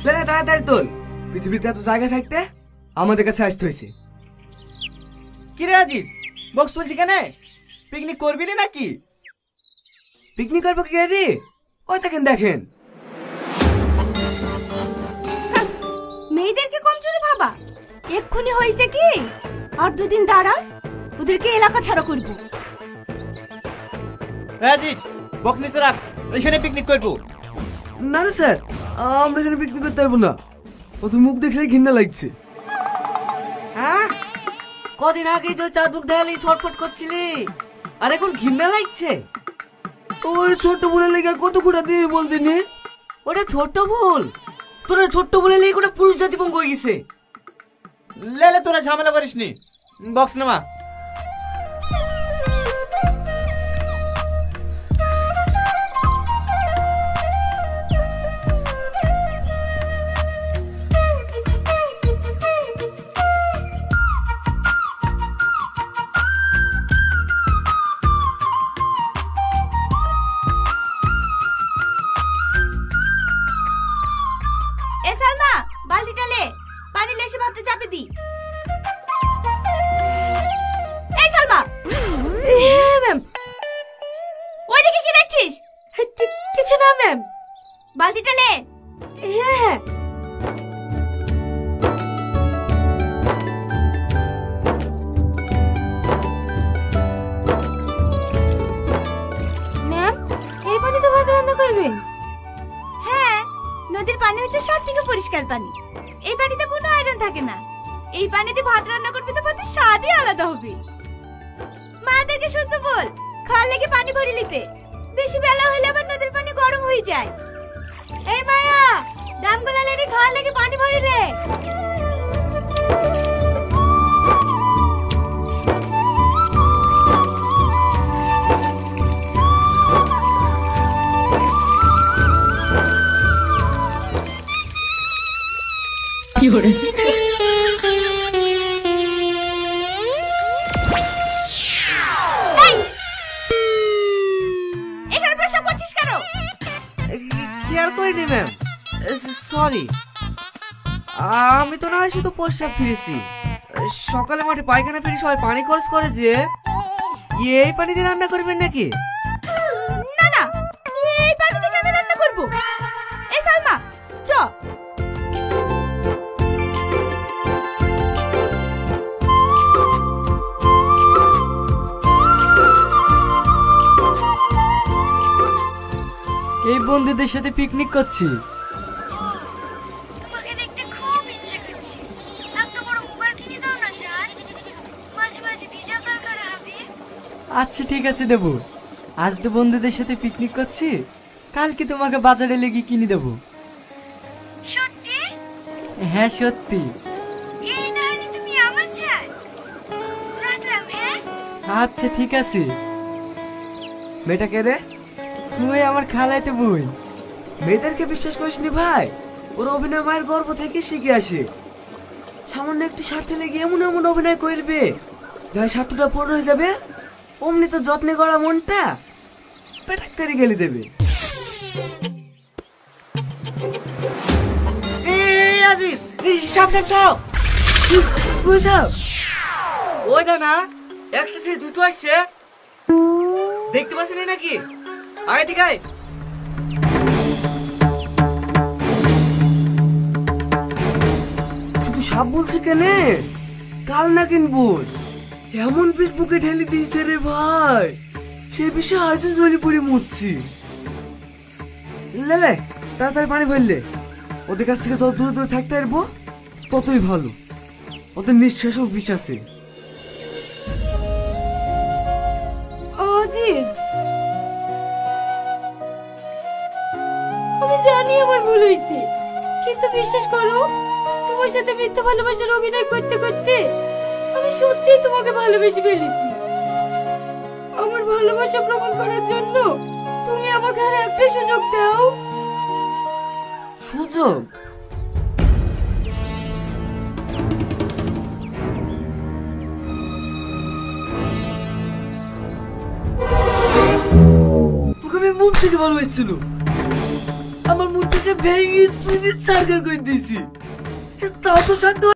লে তাড়াতাড়ি তোল, পৃথিবীতে এত জায়গা থাকতে আমাদের কাছে আসতে হয়েছে। কি রে আজিজ, বক্স তুলছি কেন? পিকনিক করবি না নাকি? পিকনিক করবো কি রে? ওই দেখেন দেখেন, মেয়েদেরকে কম চুরি ভাবা। এক্ষুনি হয়েছে কি, আর দুদিন দাঁড়া, ওদেরকে এলাকা ছাড়া করবো। আজিজ বক্স নিচে রাখ, এখানে পিকনিক করবো। না না স্যার, আমরা এখানে পিকনিক করতে পারবো না, ওদের মুখ দেখলেই ঘৃণা লাগছে। হ্যাঁ, কদিন আগে যে চার মুখ দেখালি ছটফট করছিলি, আর এখন ঘৃণা লাগছে? ওই ছোট্ট বলে লেগে কত খোটা দিয়ে বলতে নি? ওটা ছোট্ট ভুল, তোরা ছোট্ট বলে লেগে ওটা পুরুষ জাতি ভঙ্গ হয়ে গেছে। লে তোরা ঝামেলা করিস নি, বক্স নামা। এ সালমা, বালতিটা লে, পানি লেসে ভাতটা চাপে দি। এই সালমা। হ্যাঁ ম্যাম। ওইদিকে কি দেখছিস? কিছু না ম্যাম। বালতিটা লে। হ্যাঁ হ্যাঁ। ম্যাম, এই পানি তো ভাত রান্না করবেন? হ্যাঁ, নদীর পানি হচ্ছে সব থেকে পরিষ্কার পানি। এই পানিতে কোনো আয়রন থাকে না। এই পানিতে ভাত রান্না করবে তো ভাতের স্বাদই আলাদা হবে। মাদেরকে শুদ্ধ বল, খাওয়ার লেগে পানি ভরে নিতে। বেশি বেলা হলে আবার নদীর পানি গরম হয়ে যায়। এই মায়া, দামগুলা লেগে খাওয়ার লেগে পানি ভরে লে। কি করে? এখানে প্রশ্ন করছিস কেন? খেয়াল করিনি ম্যাম, সরি। আমি তো না হয় শুধু প্রস্রাব ফিরেছি। সকালে মাঠে পায়খানা ফিরে সবাই পানি খরচ করে যে, এই পানি দিয়ে রান্না করবেন নাকি? না না, এই পানিতে কেন রান্না করবো? এই সালমা, চ। এই বন্ধুদের সাথে পিকনিক করছি। তোমাকে দেখতে খুব ইচ্ছে করছে। একটা বড় মোবাইল কিনে দাও না জান, মাঝে মাঝে ভিডিও কল করা হবে। আচ্ছা ঠিক আছে দেবো। আজ তো বন্ধুদের সাথে পিকনিক করছি, কালকে তোমাকে বাজারে লেগে কিনে দেবো। সত্যি? হ্যাঁ সত্যি। এই না হলে তুমি আমার জান। রাখলাম হ্যাঁ। আচ্ছা ঠিক আছে। মেয়েটা কে রে? তুই আমার খালাইতে বোন। মেয়েদেরকে বিশ্বাস করিসনি ভাই, ওরা অভিনয় মায়ের গর্ভ থেকে শিখে আসে। সামান্য একটু স্বার্থে লেগে এমন এমন অভিনয় করবে, যাই স্বার্থটা পূর্ণ হয়ে যাবে, অমনি তো যত্নে গড়া মনটা পেটাক করে গেলে দেবে। এই আজিজ, সব সব সব বুঝাও, ওই দা না, একটা ছেলে দুটো আসছে, দেখতে পাচ্ছিস নাকি? আয় দিকে আয়। শুধু সাপ বলছে কেনে, কাল না কিনবো। এমন পিস বুকে ঢেলে দিয়েছে রে ভাই, সে বিষয়ে আজও জ্বলি পড়ে মরছি। লে তাড়াতাড়ি পানি ভরলে, ওদের কাছ থেকে তত দূরে দূরে থাকতে পারবো ততই ভালো। ওদের নিঃশ্বাসও বিষ আছে। আজিজ, আমি জানি আমার ভুল হয়েছে, কিন্তু বিশ্বাস করো, তোমার সাথে মিথ্যা ভালোবাসার অভিনয় করতে করতে আমি সত্যিই তোমাকে ভালোবেসে ফেলেছি। আমার ভালোবাসা প্রমাণ করার জন্য তুমি আমাকে আর একটা সুযোগ দাও। সুযোগ? তোকে আমি মুখ থেকে ভালোবাসছিল, আমার মুখটাকে ভেঙে চুরি সার্কেল করে দিয়েছি। তাও তো শান্ত